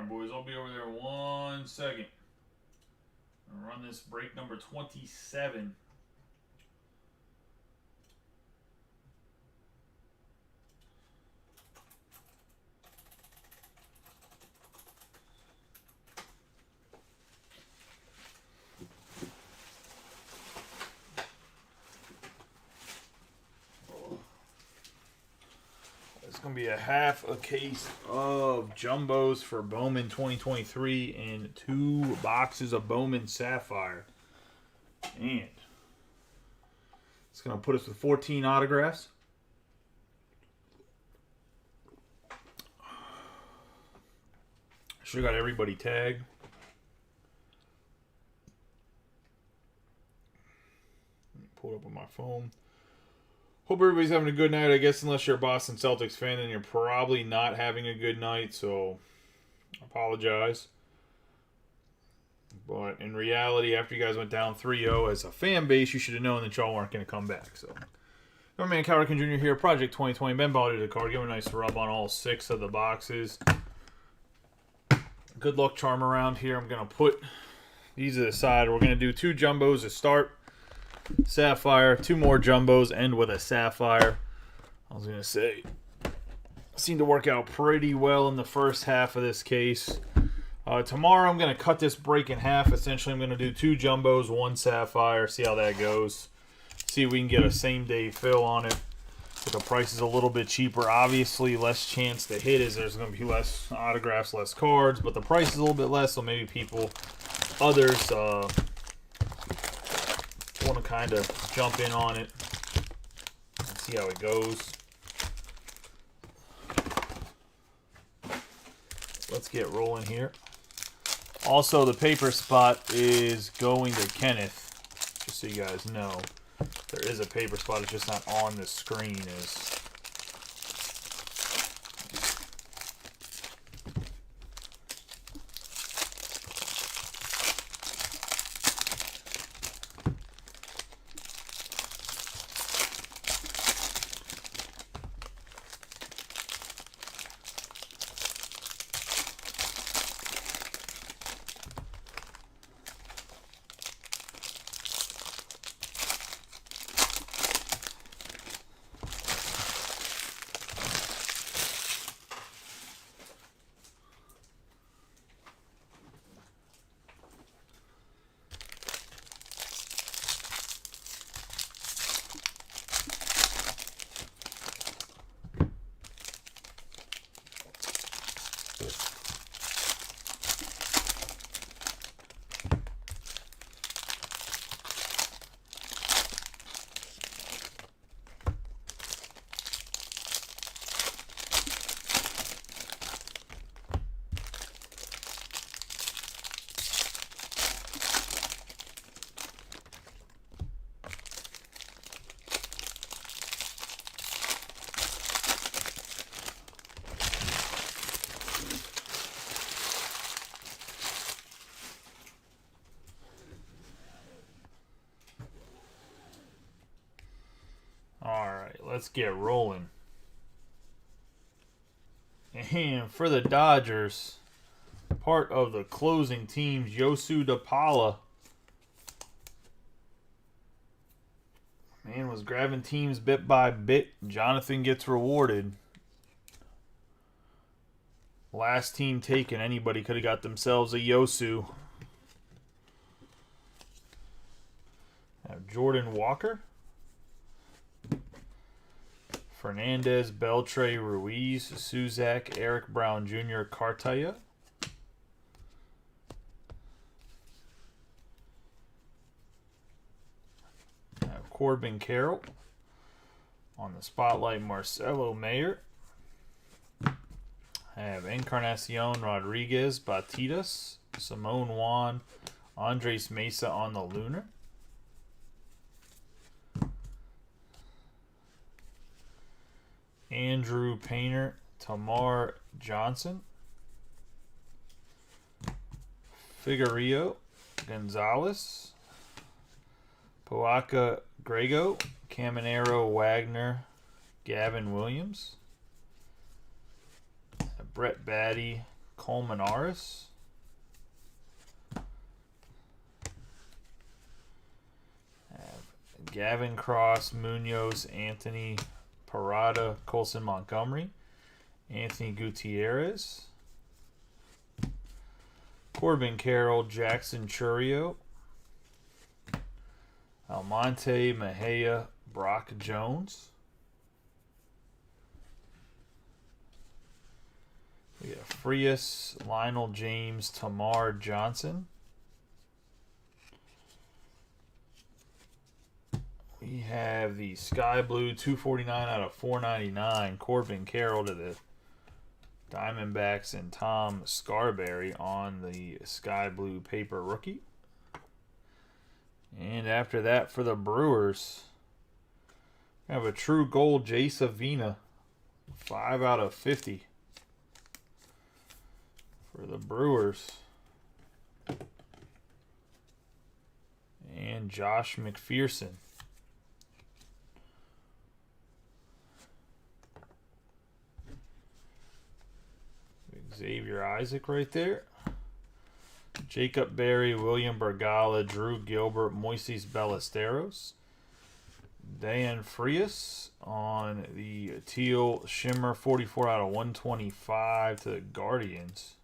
Alright, boys, I'll be over there 1 second. I'll run this break number 27. It's going to be a half a case of Jumbos for Bowman 2023 and 2 boxes of Bowman Sapphire. And it's going to put us with 14 autographs. Should have got everybody tagged. Pull it up on my phone. Hope everybody's having a good night. I guess unless you're a Boston Celtics fan, then you're probably not having a good night, so I apologize. But in reality, after you guys went down 3-0 as a fan base, you should have known that y'all weren't going to come back. So, my man Cowrican Jr. here, Project 2020. Ben Ball did the card. Give him a nice rub on all 6 of the boxes. Good luck charm around here. I'm going to put these to the side. We're going to do 2 Jumbos to start. Sapphire, 2 more Jumbos, end with a Sapphire. I was going to say, seemed to work out pretty well in the first half of this case. Tomorrow I'm going to cut this break in half. Essentially, I'm going to do 2 Jumbos, 1 Sapphire, see how that goes. See if we can get a same-day fill on it. If the price is a little bit cheaper, obviously less chance to hit as there's going to be less autographs, less cards, but the price is a little bit less, so maybe others want to kind of jump in on it and see how it goes. Let's get rolling here. Also, the paper spot is going to Kenneth, just so you guys know. There is a paper spot, it's just not on the screen. Let's get rolling. And for the Dodgers, part of the closing teams, Yosu DePaula. Man was grabbing teams bit by bit. Jonathan gets rewarded. Last team taken. Anybody could have got themselves a Yosu. Jordan Walker. Fernandez, Beltre, Ruiz, Suzak, Eric Brown Jr., Cartaya. Corbin Carroll. On the spotlight, Marcelo Mayer. I have Encarnacion Rodriguez, Batidas, Simone Juan, Andres Mesa on the Lunar. Andrew Painter, Tamar Johnson, Figueroa, Gonzalez, Poaka Grego, Caminero Wagner, Gavin Williams, Brett Batty, Colmenares. Gavin Cross, Munoz, Anthony, Parada, Colson Montgomery, Anthony Gutierrez, Corbin Carroll, Jackson Churio, Almonte Mejia, Brock Jones. We have Frias, Lionel James, Tamar Johnson. We have the Sky Blue 249 out of 499. Corbin Carroll to the Diamondbacks and Tom Scarberry on the Sky Blue paper rookie. And after that for the Brewers, we have a true gold Jay Savina 5 out of 50 for the Brewers. And Josh McPherson. Xavier Isaac right there. Jacob Berry, William Bergala, Drew Gilbert, Moises Ballesteros. Dan Frias on the Teal Shimmer 44 out of 125 to the Guardians.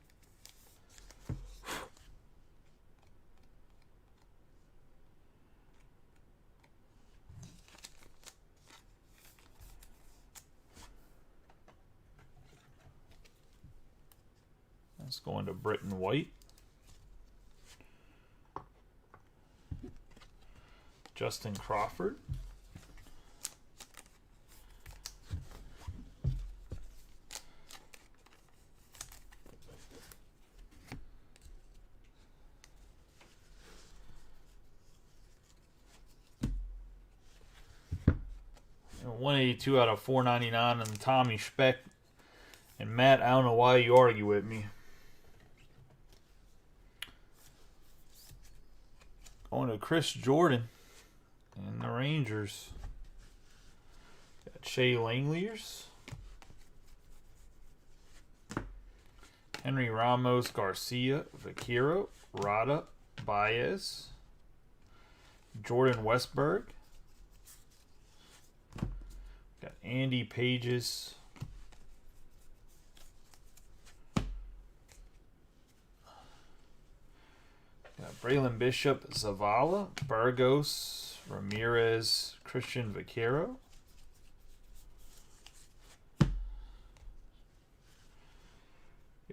That's going to Britton White. Justin Crawford. And 182 out of 499 on Tommy Speck. And Matt, I don't know why you argue with me. Going to Chris Jordan and the Rangers. Got Shea Langeliers. Henry Ramos, Garcia, Vaquero, Rada, Baez. Jordan Westberg. Got Andy Pages. Got Braylon Bishop, Zavala, Burgos, Ramirez, Christian Vaquero.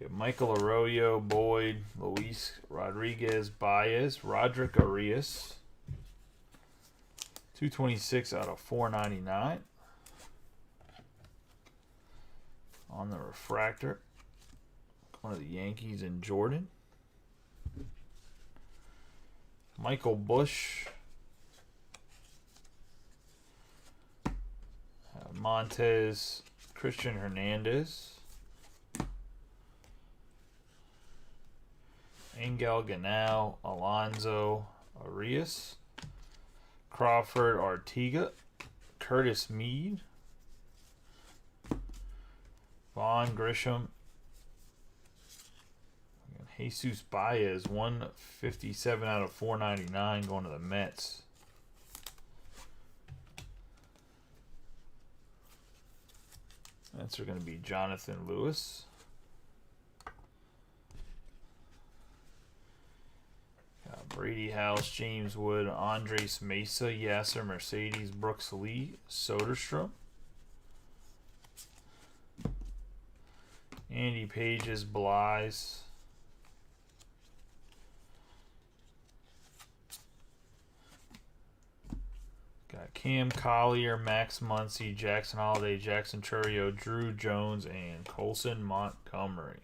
Michael Arroyo, Boyd, Luis Rodriguez, Baez, Roderick Arias. 226 out of 499. On the refractor. One of the Yankees and Jordan. Michael Bush. Montez, Christian Hernandez. Angel Ganao, Alonzo Arias. Crawford Artiga. Curtis Mead. Vaughn Grisham. Jesus Baez, 157 out of 499 going to the Mets. Mets are going to be Jonathan Lewis. Brady House, James Wood, Andres Mesa, Yasser Mercedes, Brooks Lee, Soderstrom. Andy Pages, Blyes. Got Cam Collier, Max Muncy, Jackson Holiday, Jackson Churio, Drew Jones, and Colson Montgomery.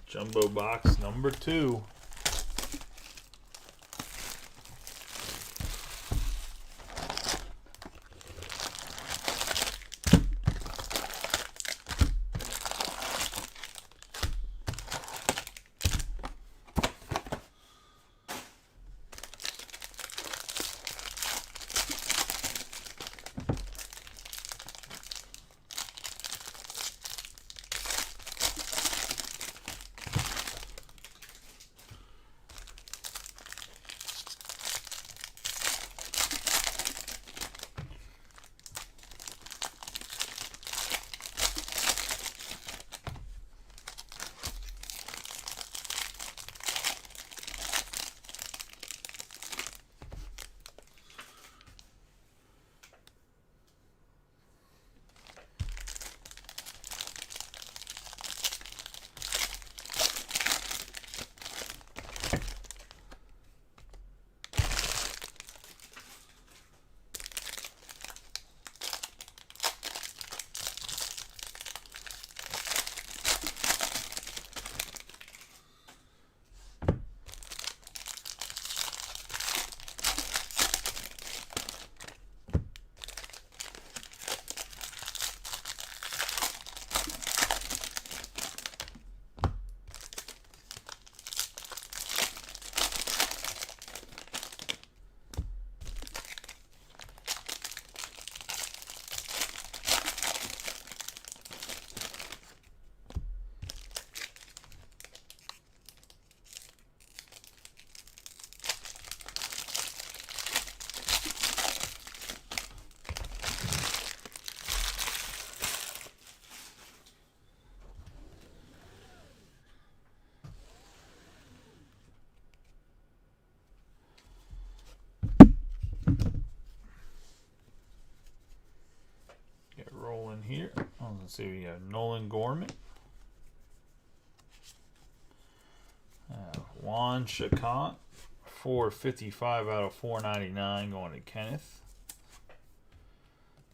Jumbo box number 2. Get rolling here. Let's see, we got Nolan Gorman. Juan Chacon, 455 out of 499 going to Kenneth.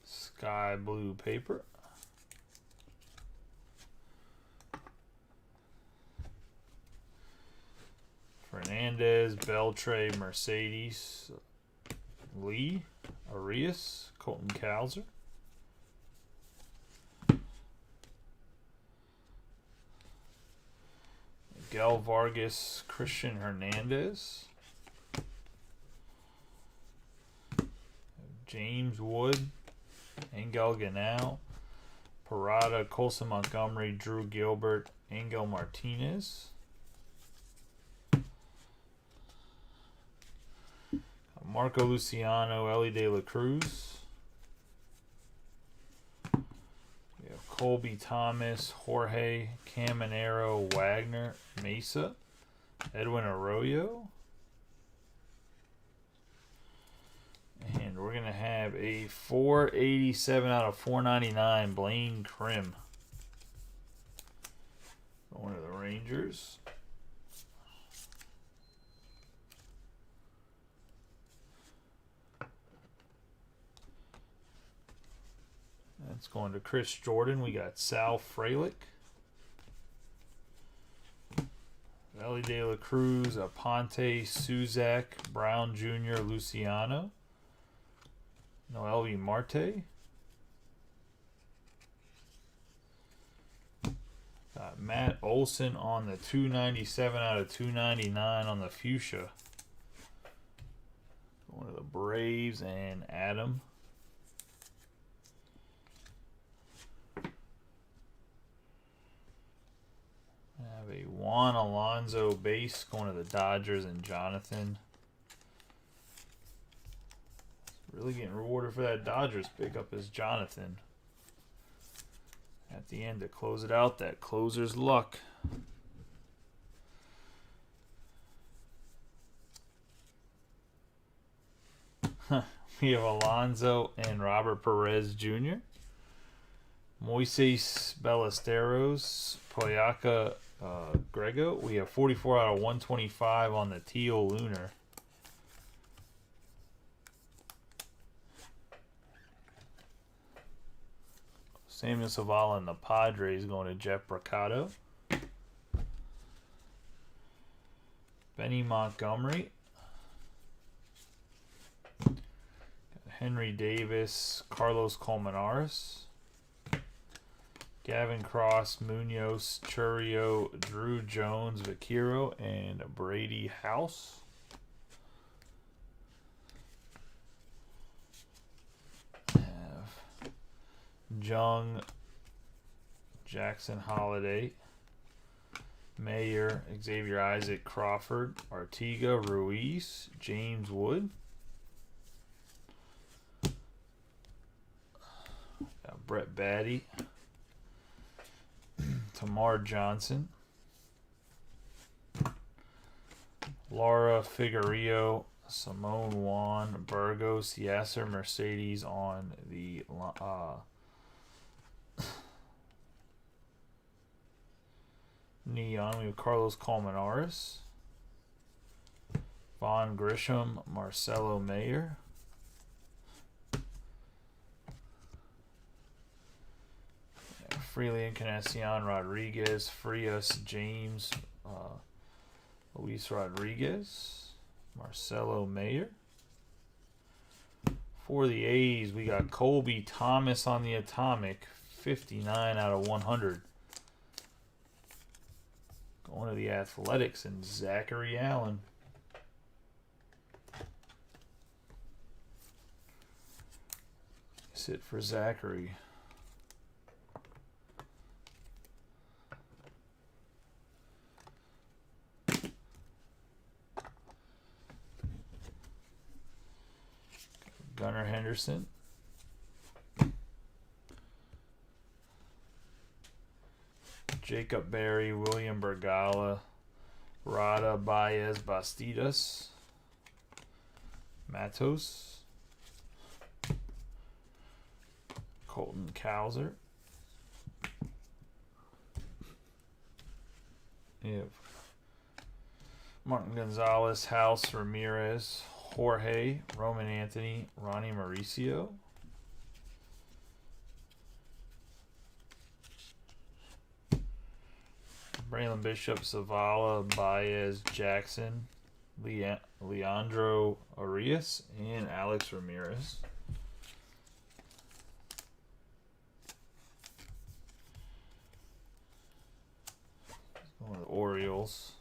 Sky blue paper. Fernandez, Beltre, Mercedes, Lee, Arias, Colton Cowser. Miguel Vargas, Christian Hernandez. James Wood, Angel Ganal, Parada, Colson Montgomery, Drew Gilbert, Angel Martinez. Marco Luciano, Ellie De La Cruz. We have Colby Thomas, Jorge Caminero, Wagner, Mesa, Edwin Arroyo. And we're going to have a 487 out of 499, Blaine Krim. One of the Rangers. That's going to Chris Jordan. We got Sal Frelick, Ellie De La Cruz, Aponte, Suzak, Brown Jr., Luciano, Noelvi Marte. Got Matt Olson on the 297 out of 299 on the fuchsia. One of the Braves and Adam. Have a Juan Alonso base going to the Dodgers and Jonathan. Really getting rewarded for that Dodgers pickup is Jonathan. At the end to close it out, that closer's luck. We have Alonso and Robert Perez Jr. Moises Ballesteros, Poyaka Grego. We have 44 out of 125 on the Teal Lunar. Samuel Zavala and the Padres going to Jeff Mercado. Benny Montgomery. Henry Davis, Carlos Colmenares. Gavin Cross, Munoz, Churio, Drew Jones, Vaquero, and Brady House. Have Jung, Jackson Holiday, Mayer, Xavier Isaac, Crawford, Artiga, Ruiz, James Wood. Got Brett Batty, Tamar Johnson, Laura Figueroa, Simone Juan, Burgos, Yasser Mercedes on the neon. We have Carlos Colmenares, Vaughn Grisham, Marcelo Mayer. Freely Encarnacion Rodriguez, Frias James, Luis Rodriguez, Marcelo Mayer. For the A's, we got Colby Thomas on the Atomic, 59 out of 100. Going to the Athletics and Zachary Allen. Sit for Zachary. Gunnar Henderson. Jacob Berry, William Bergala, Rada Baez Bastidas, Matos, Colton Cowser. Yep. Martin Gonzalez, House, Ramirez, Jorge, Roman Anthony, Ronnie Mauricio. Braylon Bishop, Zavala, Baez, Jackson, Leandro Arias, and Alex Ramirez. One of the Orioles.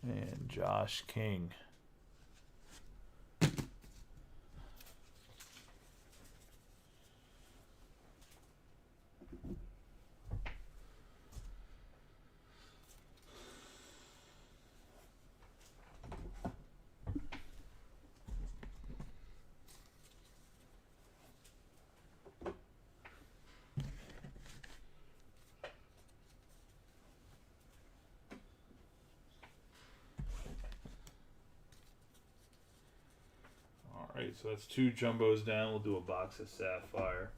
And Josh King. Alright, so that's 2 jumbos down. We'll do a box of Sapphire.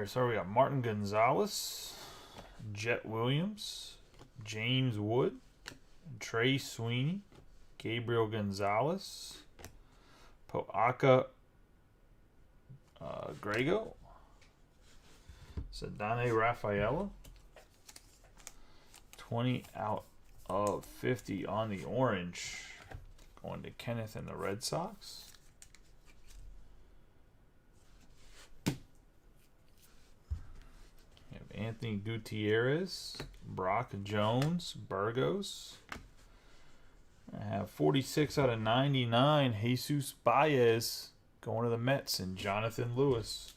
Alright, so we got Martin Gonzalez, Jet Williams, James Wood, Trey Sweeney, Gabriel Gonzalez, Poaka Grego, Sadane Rafaela, 20 out of 50 on the orange. Going to Kenneth and the Red Sox. We have Anthony Gutierrez, Brock Jones, Burgos. I have 46 out of 99, Jesus Baez going to the Mets, and Jonathan Lewis.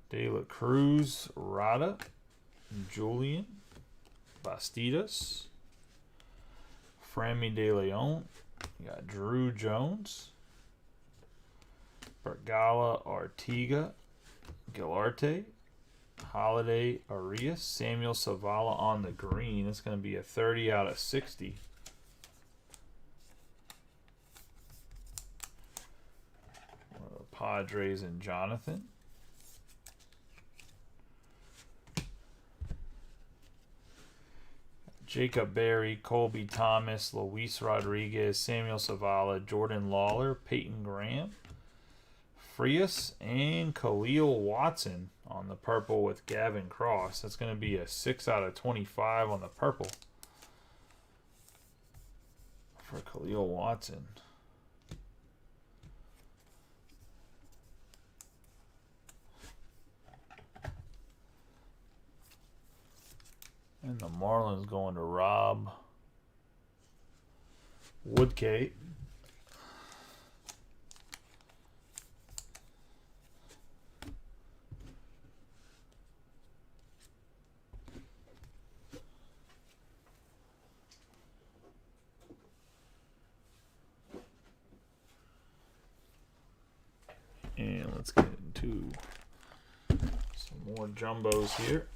De La Cruz, Rada, Julian, Bastidas, Frammy De Leon. You got Drew Jones, Bergala Artiga, Gilarte, Holiday Arias, Samuel Savala on the green. That's going to be a 30 out of 60. Padres and Jonathan. Jacob Berry, Colby Thomas, Luis Rodriguez, Samuel Savala, Jordan Lawler, Peyton Graham, Frias, and Khalil Watson on the purple with Gavin Cross. That's going to be a 6 out of 25 on the purple for Khalil Watson. And the Marlins going to Rob Woodgate. And let's get into some more jumbos here.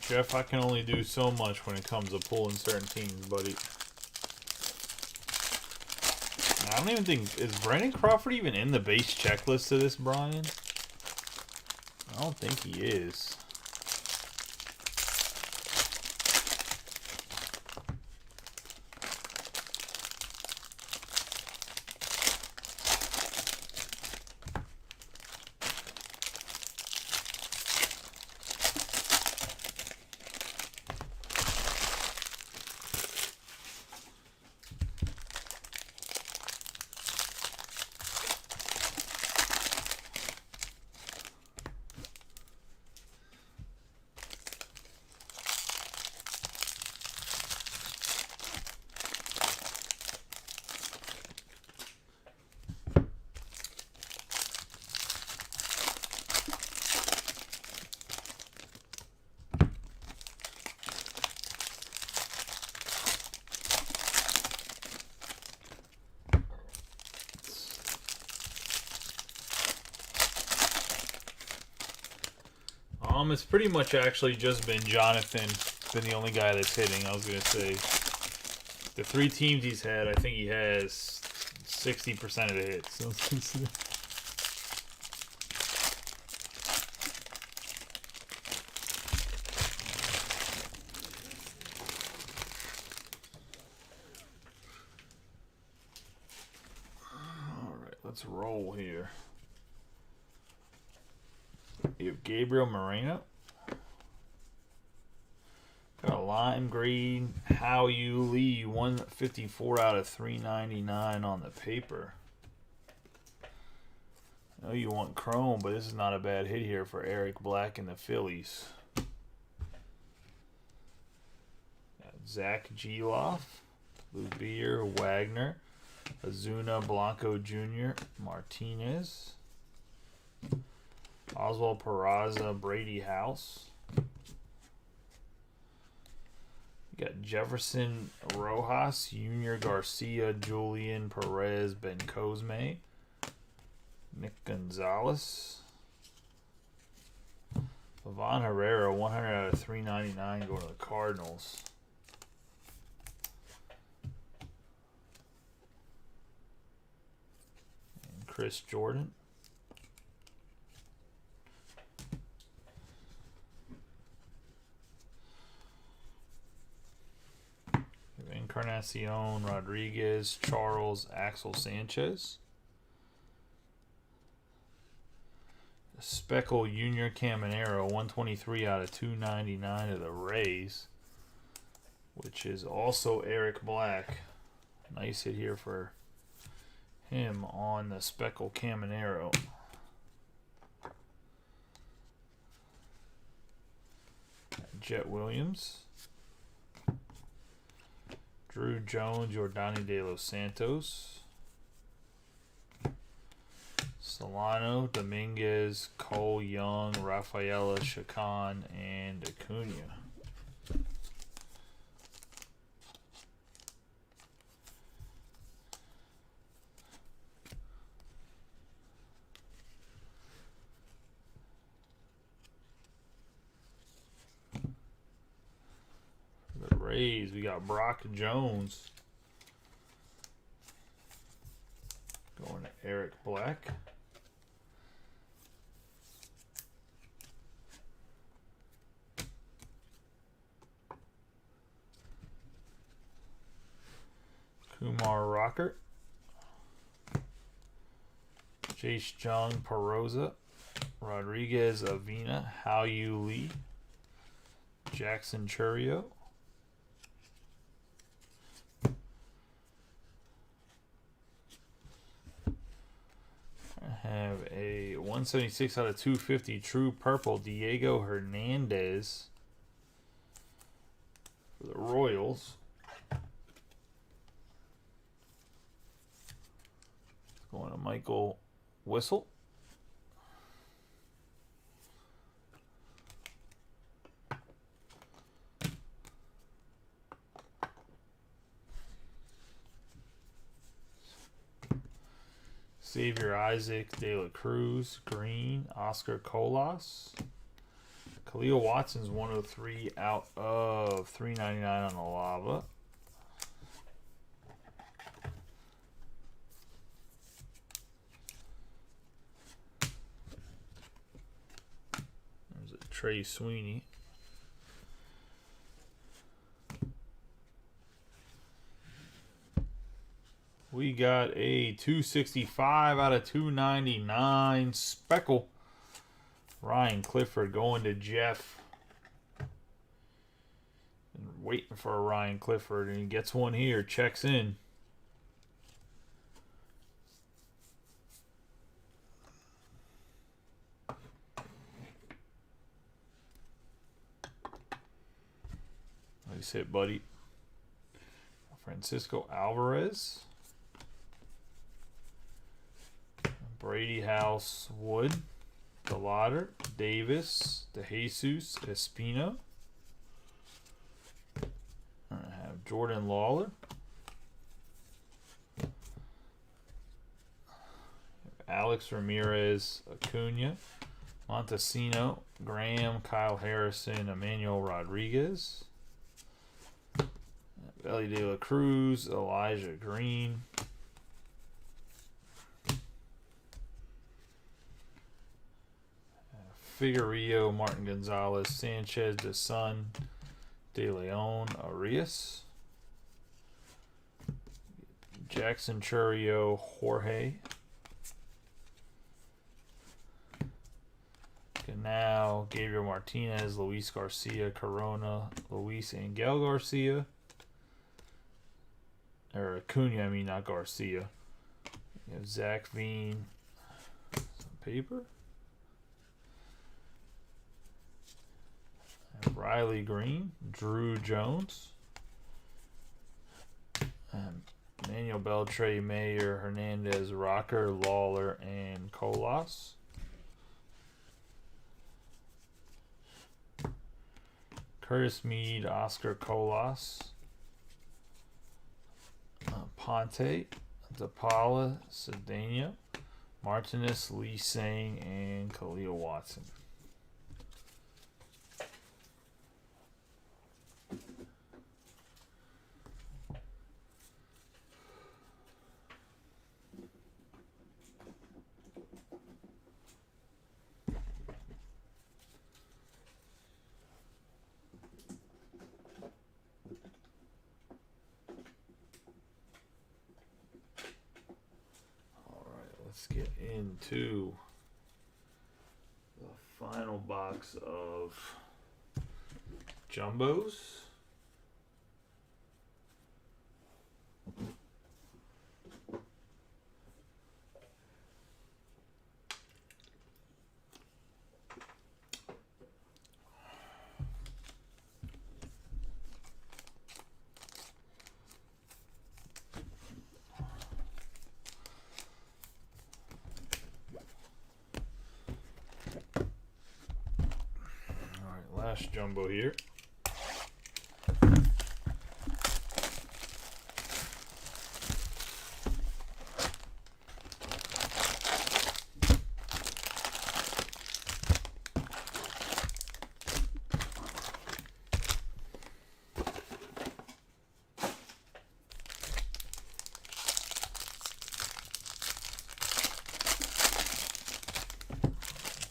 Jeff, I can only do so much when it comes to pulling certain teams, buddy. I don't even think... Is Brandon Crawford even in the base checklist of this, Brian? I don't think he is. It's pretty much actually just been Jonathan, been the only guy that's hitting. I was going to say, the 3 teams he's had, I think he has 60% of the hits. All right, let's roll here. You have Gabriel Moreno. Got a lime green How You Lee, 154 out of 399 on the paper. I know you want chrome, but this is not a bad hit here for Eric Black and the Phillies. Got Zach Geloff, Lubier, Wagner, Azuna, Blanco Jr., Martinez, Oswald Peraza, Brady House. You got Jefferson Rojas, Junior Garcia, Julian Perez, Ben Cosme, Nick Gonzalez, Ivan Herrera, 100 out of 399 going to the Cardinals. And Chris Jordan. Encarnacion Rodriguez, Charles, Axel Sanchez. Speckle Junior Caminero, 123 out of 299 of the Rays, which is also Eric Black. Nice hit here for him on the Speckle Caminero. Jet Williams, Drew Jones, Jordani De Los Santos, Solano, Dominguez, Cole Young, Rafaela Chacon, and Acuna. For the Rays, we got Brock Jones going to Eric Black. Kumar Rocker, Jace Jung, Perosa, Rodriguez Avina, How You Lee, Jackson Churio, I have a 176 out of 250 True Purple Diego Hernandez for the Royals. Going to Michael Whistle. Xavier Isaac, De La Cruz, green, Oscar Colas. Khalil Watson's 103 out of 399 on the Lava. Trey Sweeney. We got a 265 out of 299 Speckle. Ryan Clifford going to Jeff. And waiting for a Ryan Clifford, and he gets one here. Checks in. Nice hit, buddy. Francisco Alvarez. Brady House, Wood. DeLauder, Davis, DeJesus, Espino. I have Jordan Lawler. Alex Ramirez, Acuna. Montesino, Graham, Kyle Harrison, Emmanuel Rodriguez. Ellie De La Cruz, Elijah Green. Figueroa, Martin Gonzalez, Sanchez, DeSun, De Leon, Arias. Jackson Churio, Jorge. Canal, Gabriel Martinez, Luis Garcia, Corona, Luis Angel Garcia. Or Acuna, I mean, not Garcia. You have Zach Veen. Some paper. Riley Green, Drew Jones, Manuel Beltre, Mayer, Hernandez, Rocker, Lawler, and Colas. Curtis Mead, Oscar Colas, Ponte, DePaula, Cedeno, Martinez, Lee Sang, and Khalil Watson. Let's get into the final box of jumbos. Last jumbo here.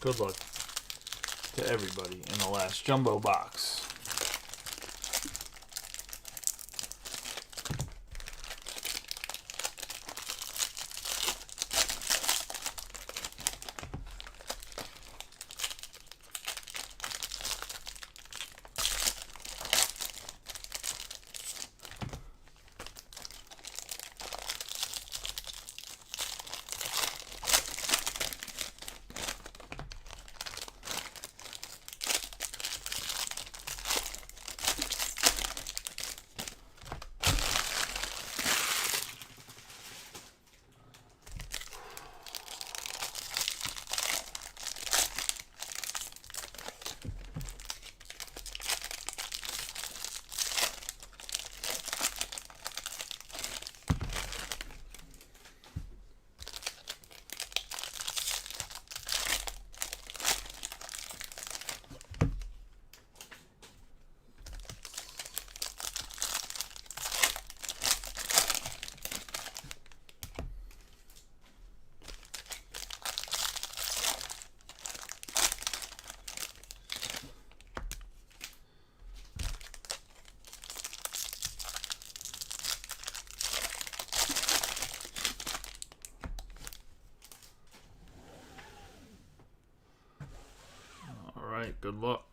Good luck to everybody in the last jumbo box. Good luck.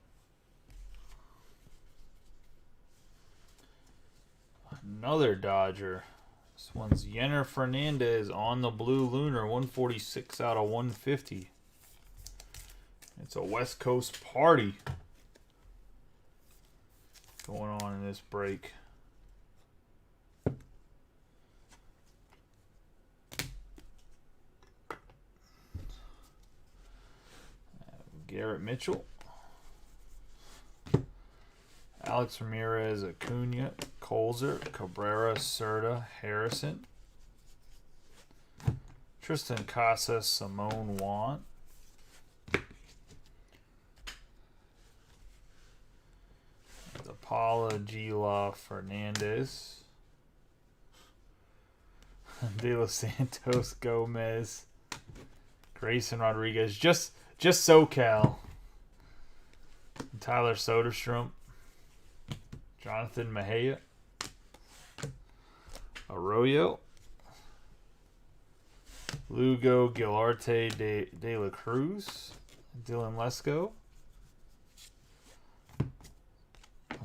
Another Dodger. This one's Yenner Fernandez on the blue lunar, 146 out of 150. It's a West Coast party going on in this break. Garrett Mitchell. Alex Ramirez, Acuna, Colzer, Cabrera, Serta, Harrison, Tristan Casas, Simone Want, DePaula, Gila, Fernandez, De Los Santos, Gomez, Grayson Rodriguez, just SoCal, Tyler Soderstrom, Jonathan Mejia, Arroyo, Lugo, Gilarte, De La Cruz, Dylan Lesko.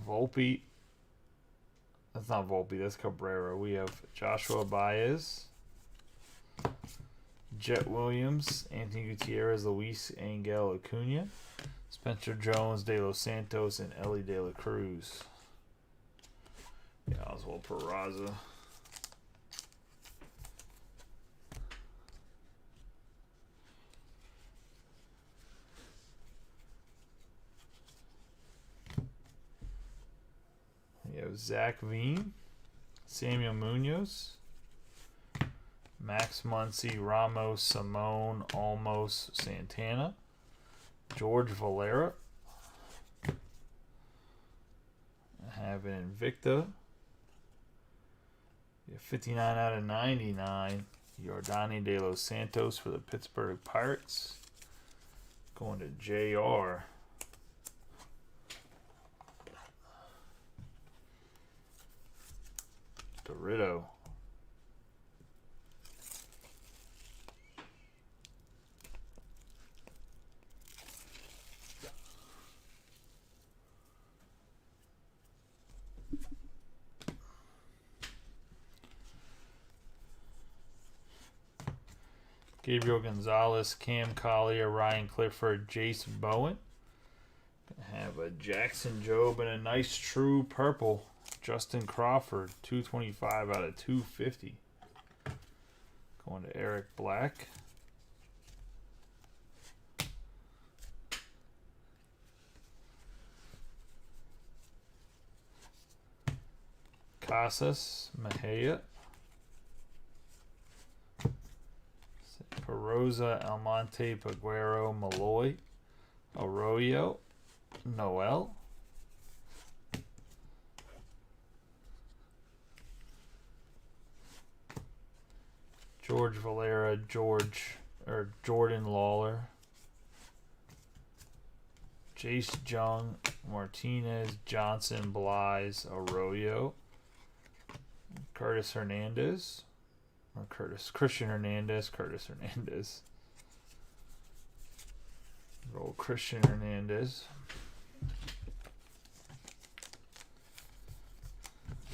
Volpe. That's not Volpe, that's Cabrera. We have Joshua Baez. Jet Williams, Anthony Gutierrez, Luis Angel Acuna, Spencer Jones, De Los Santos, and Ellie De La Cruz. Yeah, Oswald Peraza. You have Zach Veen, Samuel Munoz, Max Muncy, Ramos, Simone, Olmos, Santana, George Valera. I have an Invicta. 59 out of 99. Yordani De Los Santos for the Pittsburgh Pirates. Going to JR. Dorito. Gabriel Gonzalez, Cam Collier, Ryan Clifford, Jace Bowen. Gonna have a Jackson Jobe and a nice true purple. Justin Crawford, 225 out of 250. Going to Eric Black. Casas, Mejia. Perosa, Almonte, Peguero, Malloy, Arroyo, Noel. George Valera, Jordan Lawler, Jace Jung, Martinez, Johnson, Blyes, Arroyo, Christian Hernandez. Roll Christian Hernandez.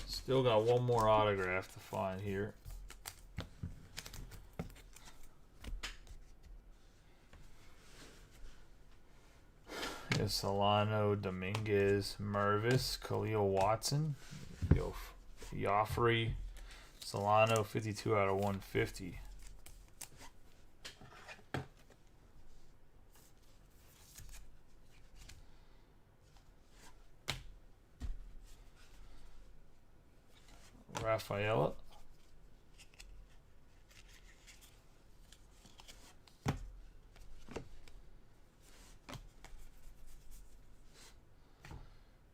Still got one more autograph to find here. Solano, Dominguez, Mervis, Khalil Watson, Joffrey, Solano, 52 out of 150. Rafaela.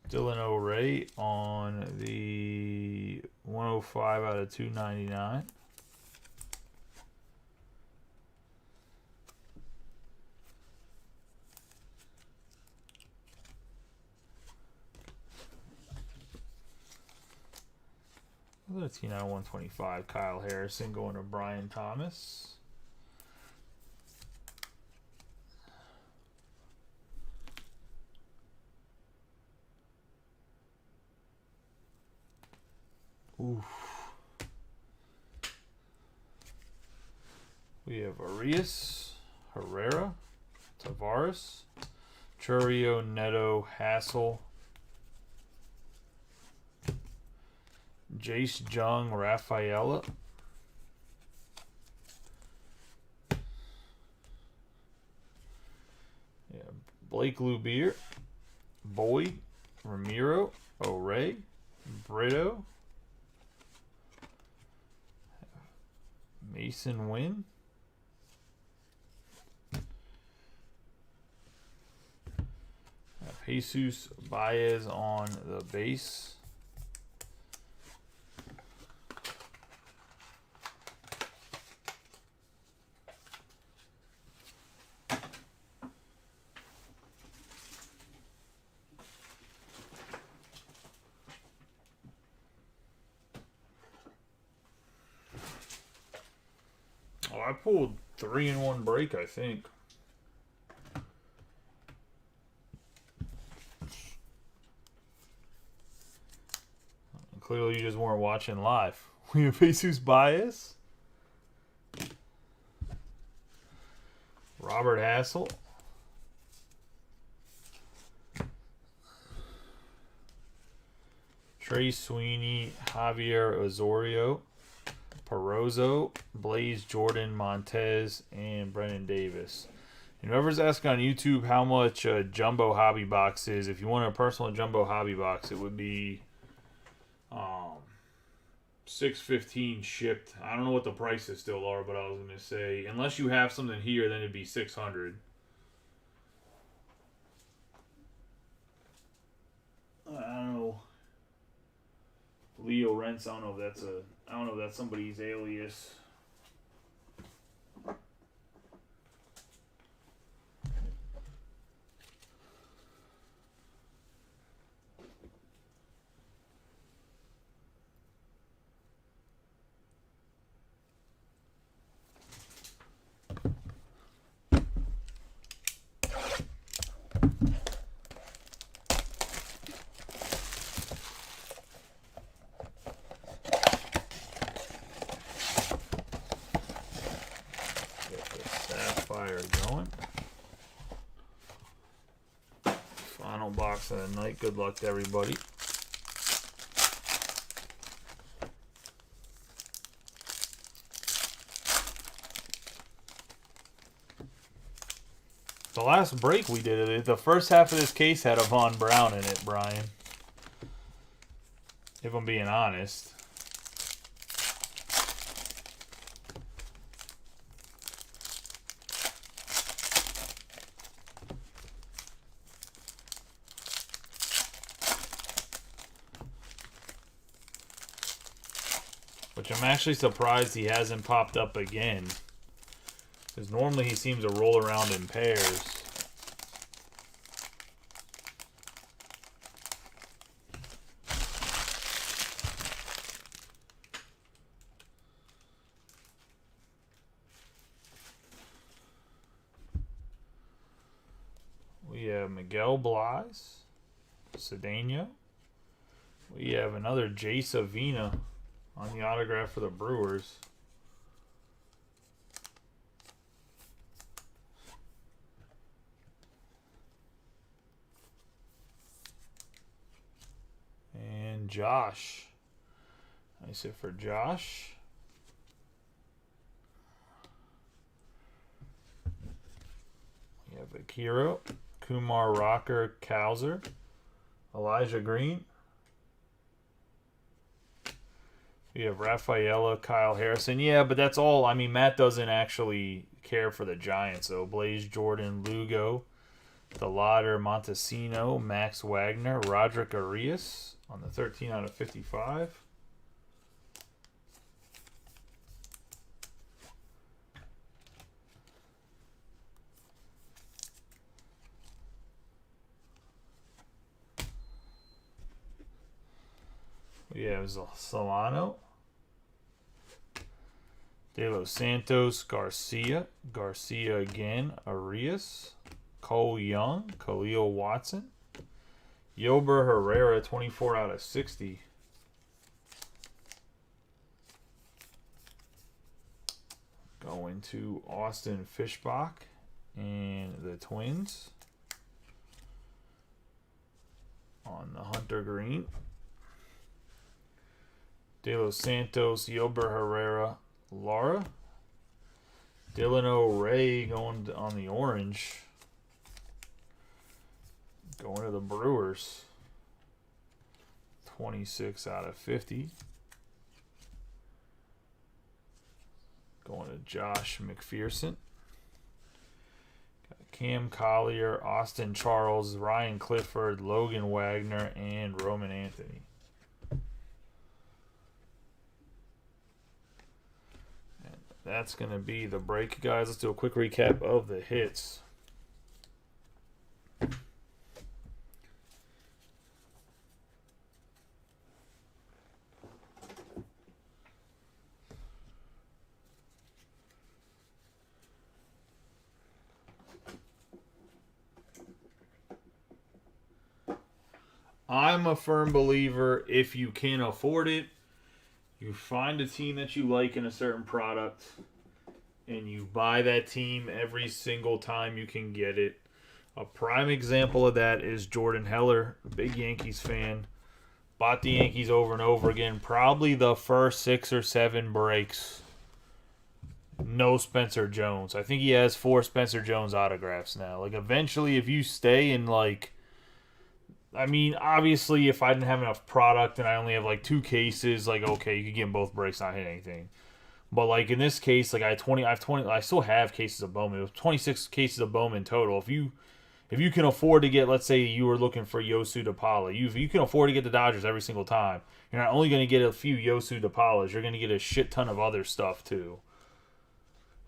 Dylan O'Ray on the 105 out of 299. Another T9 125. Kyle Harrison going to Brian Thomas. Oof. We have Arias, Herrera, Tavares, Churio, Neto, Hassel, Jace Jung, Rafaela, Blake Lubier, Boyd, Ramiro, O'Ray, Brito, Mason Wynn, Jesus Baez on the base. Oh, I pulled 3 in one break, I think. Clearly, you just weren't watching live. We have Jesus Bias. Robert Hassel. Trey Sweeney, Javier Osorio, Perozzo, Blaze Jordan, Montez, and Brennan Davis. And whoever's asking on YouTube how much a jumbo hobby box is, if you want a personal jumbo hobby box, it would be $615 shipped. I don't know what the prices still are, but I was gonna say unless you have something here, then it'd be $600. I don't know. Leo Rents. I don't know if that's somebody's alias. Sapphire going. Final box of the night. Good luck to everybody. The last break we did it, the first half of this case had a Von Brown in it, Brian. If I'm being honest. Which I'm actually surprised he hasn't popped up again. Because normally he seems to roll around in pairs. We have Miguel Blais, Cedeno. We have another Jay Savina on the autograph for the Brewers. And Josh. Nice hit for Josh. We have Akira, Kumar Rocker, Cowser, Elijah Green. We have Rafaela, Kyle Harrison. Yeah, but that's all. I mean, Matt doesn't actually care for the Giants, though. Blaze Jordan, Lugo, DeLauder, Montesino, Max Wagner, Roderick Arias on the 13 out of 55. We have Solano, De Los Santos, Garcia again, Arias, Cole Young, Khalil Watson, Yober Herrera, 24 out of 60. Going to Austin Fishbach and the Twins on the Hunter Green. De Los Santos, Yober Herrera, Lara. Dylan O'Ray going on the orange. Going to the Brewers. 26 out of 50. Going to Josh McPherson. Got Cam Collier, Austin Charles, Ryan Clifford, Logan Wagner, and Roman Anthony. That's going to be the break, guys. Let's do a quick recap of the hits. I'm a firm believer, if you can afford it, you find a team that you like in a certain product, and you buy that team every single time you can get it. A prime example of that is Jordan Heller, a big Yankees fan. Bought the Yankees over and over again. Probably the first 6 or 7 breaks. No Spencer Jones. I think he has 4 Spencer Jones autographs now. Like, eventually, if you stay in, like... I mean, obviously, if I didn't have enough product and I only have, like, 2 cases, like, okay, you could get them both breaks, not hit anything. But, like, in this case, like, I still have cases of Bowman. It was 26 cases of Bowman total. If you can afford to get, let's say you were looking for Yosu DePaula, if you can afford to get the Dodgers every single time, you're not only going to get a few Yosu DePaulas, you're going to get a shit ton of other stuff, too.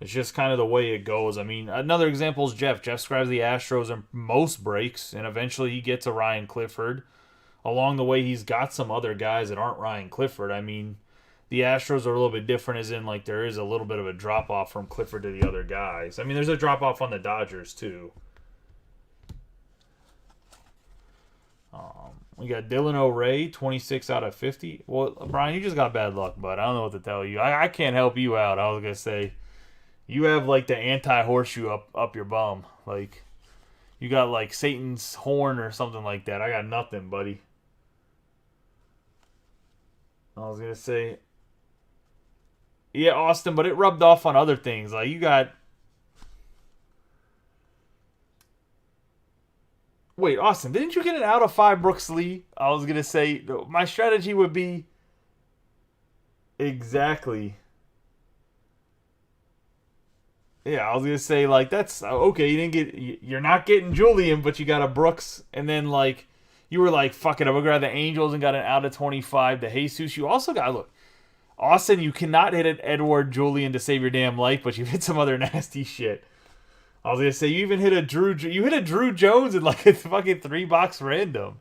It's just kind of the way it goes. I mean, another example is Jeff. Jeff scribes the Astros in most breaks, and eventually he gets a Ryan Clifford. Along the way, he's got some other guys that aren't Ryan Clifford. I mean, the Astros are a little bit different, as in, like, there is a little bit of a drop-off from Clifford to the other guys. I mean, there's a drop-off on the Dodgers, too. We got Dylan O'Ray, 26 out of 50. Well, Brian, you just got bad luck, bud. I don't know what to tell you. I can't help you out. I was going to say, you have, like, the anti-horseshoe up your bum. Like, you got, like, Satan's horn or something like that. I got nothing, buddy. I was going to say, yeah, Austin, but it rubbed off on other things. Like, you got... Wait, Austin, didn't you get an out of 5 Brooks Lee? I was going to say, my strategy would be exactly. Yeah, I was going to say, like, that's, okay, you're not getting Julian, but you got a Brooks, and then, like, you were like, fuck it, I'm going to grab the Angels and got an out of 25 to Jesus. You also got, look, Austin, you cannot hit an Edward Julian to save your damn life, but you hit some other nasty shit. I was gonna say, you even hit a Drew Jones in like a fucking 3-box random.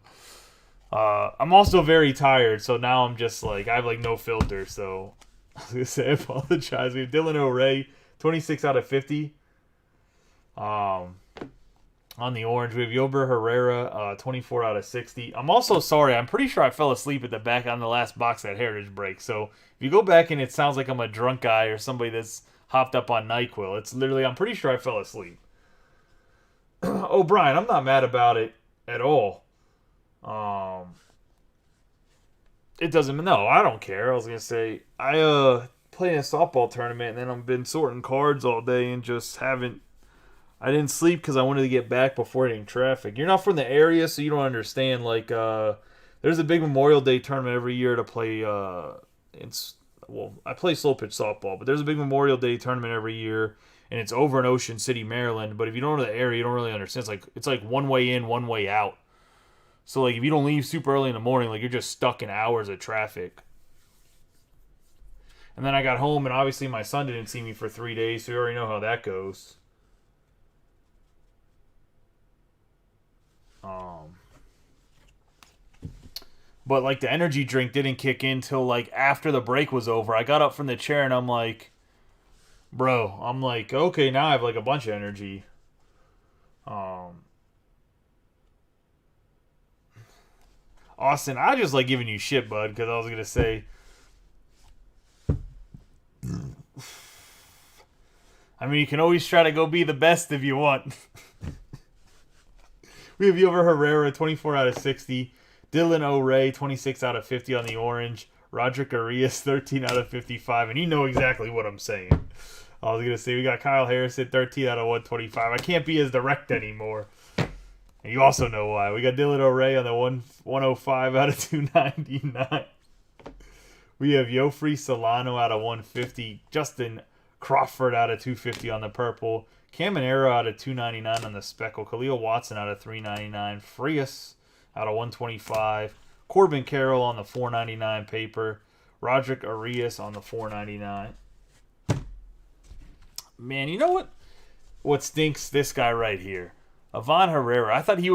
I'm also very tired, so now I'm just like, I have like no filter, so I was gonna say, I apologize. We have Dylan O'Ray, 26 out of 50. On the orange, we have Yober Herrera, 24 out of 60. I'm also sorry, I'm pretty sure I fell asleep at the back on the last box at Heritage Break, so if you go back and it sounds like I'm a drunk guy or somebody that's hopped up on NyQuil. It's literally, I'm pretty sure I fell asleep. Oh, Brian, I'm not mad about it at all. It doesn't, no, I don't care. I was going to say, I play in a softball tournament, and then I've been sorting cards all day and just I didn't sleep because I wanted to get back before hitting traffic. You're not from the area, so you don't understand. Like, there's a big Memorial Day tournament every year to play, I play slow pitch softball, but there's a big Memorial Day tournament every year, and it's over in Ocean City, Maryland. But if you don't know the area, you don't really understand. It's like one way in, one way out. So like if you don't leave super early in the morning, like you're just stuck in hours of traffic. And then I got home, and obviously my son didn't see me for 3 days, so you already know how that goes. But, like, the energy drink didn't kick in till, like, after the break was over. I got up from the chair, and I'm like, okay, now I have, like, a bunch of energy. Austin, I just like giving you shit, bud, because I was going to say, I mean, you can always try to go be the best if you want. We have Yover Herrera, 24 out of 60. Dylan O'Ray, 26 out of 50 on the orange. Roderick Arias, 13 out of 55. And you know exactly what I'm saying. I was going to say, we got Kyle Harrison, 13 out of 125. I can't be as direct anymore. And you also know why. We got Dylan O'Ray on the 105 out of 299. We have Yofri Solano out of 150. Justin Crawford out of 250 on the purple. Caminero out of 299 on the speckle. Khalil Watson out of 399. Frias out of 125. Corbin Carroll on the 499 paper. Roderick Arias on the 499. Man, you know what? What stinks? This guy right here. Ivan Herrera. I thought they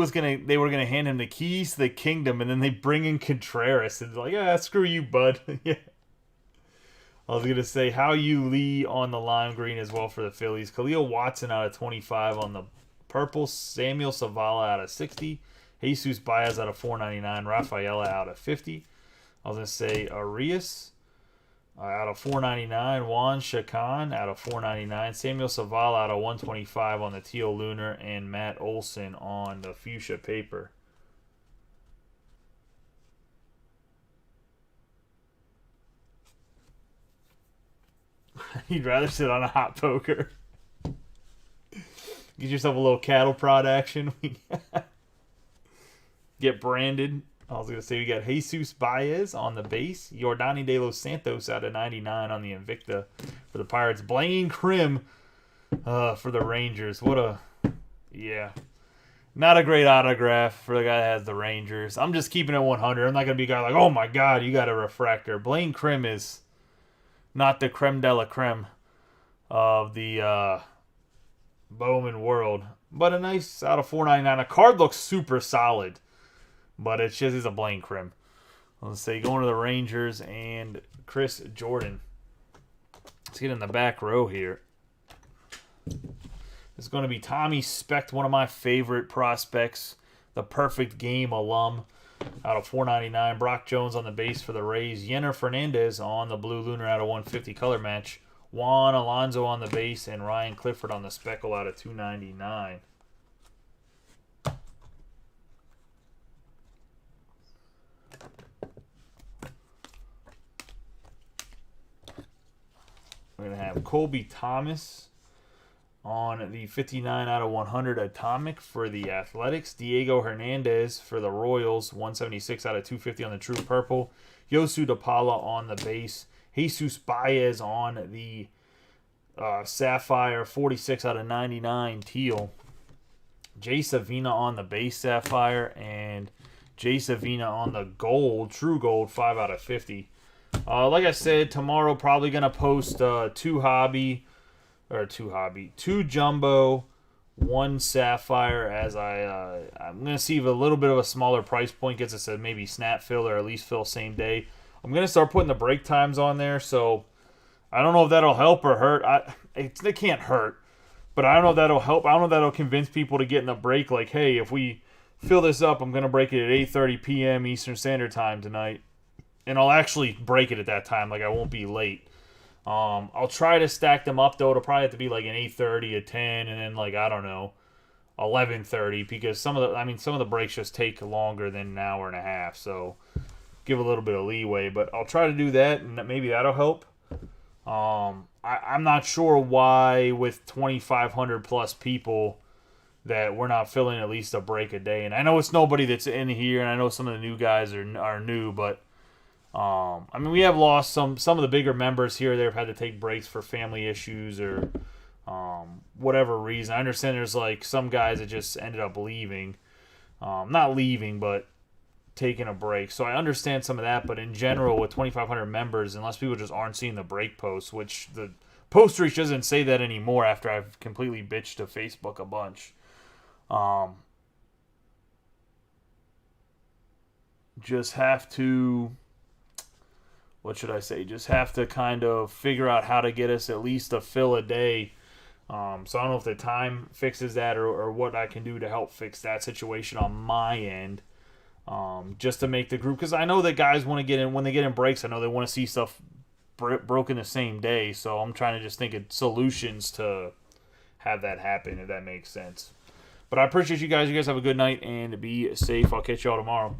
were gonna hand him the keys to the kingdom, and then they bring in Contreras and like, yeah, screw you, bud. Yeah. I was gonna say How You Lee on the lime green as well for the Phillies. Khalil Watson out of 25 on the purple. Samuel Savala out of 60. Jesus Baez out of 499. Rafaela out of 50. I was going to say Arias out of 499. Juan Chacon out of 499. Samuel Zavala out of 125 on the teal lunar. And Matt Olson on the fuchsia paper. You'd rather sit on a hot poker. Get yourself a little cattle prod action. Get branded. I was going to say we got Jesus Baez on the base. Yordani De Los Santos out of 99 on the Invicta for the Pirates. Blaine Krim for the Rangers. What a... Yeah. Not a great autograph for the guy that has the Rangers. I'm just keeping it 100. I'm not going to be a guy like, oh my God, you got a refractor. Blaine Krim is not the creme de la creme of the Bowman world. But a nice out of 499. A card looks super solid. But it's just a Blaine Krim. Let's say going to the Rangers and Chris Jordan. Let's get in the back row here. It's going to be Tommy Specht, one of my favorite prospects. The perfect game alum out of 499. Brock Jones on the base for the Rays. Yenner Fernandez on the blue lunar out of 150 color match. Juan Alonso on the base and Ryan Clifford on the speckle out of 299. We're going to have Colby Thomas on the 59 out of 100 Atomic for the Athletics. Diego Hernandez for the Royals, 176 out of 250 on the True Purple. Yosu DePaula on the base. Jesus Baez on the Sapphire, 46 out of 99 Teal. Jay Savina on the base Sapphire. And Jay Savina on the gold, True Gold, 5 out of 50. Like I said, tomorrow probably going to post two jumbo, one sapphire, as I'm going to see if a little bit of a smaller price point gets us a maybe snap fill or at least fill same day. I'm going to start putting the break times on there, so I don't know if that'll help or hurt. It can't hurt, but I don't know if that'll help. I don't know if that'll convince people to get in the break like, hey, if we fill this up, I'm going to break it at 8:30 p.m. Eastern Standard Time tonight. And I'll actually break it at that time, like I won't be late. I'll try to stack them up, though. It'll probably have to be like an 8:30, a 10, and then like, I don't know, 11:30, because some of the breaks just take longer than an hour and a half, so give a little bit of leeway. But I'll try to do that, and maybe that'll help. I'm not sure why with 2,500 plus people that we're not filling at least a break a day. And I know it's nobody that's in here, and I know some of the new guys are new, but we have lost some of the bigger members here. They've had to take breaks for family issues or whatever reason. I understand there's like some guys that just ended up leaving. Not leaving, but taking a break. So I understand some of that, but in general, with 2,500 members, unless people just aren't seeing the break posts, which the post reach doesn't say that anymore after I've completely bitched to Facebook a bunch. Just have to... What should I say? Just have to kind of figure out how to get us at least a fill a day. So I don't know if the time fixes that or what I can do to help fix that situation on my end. Just to make the group, because I know that guys want to get in when they get in breaks. I know they want to see stuff broken the same day. So I'm trying to just think of solutions to have that happen, if that makes sense. But I appreciate you guys. You guys have a good night and be safe. I'll catch y'all tomorrow.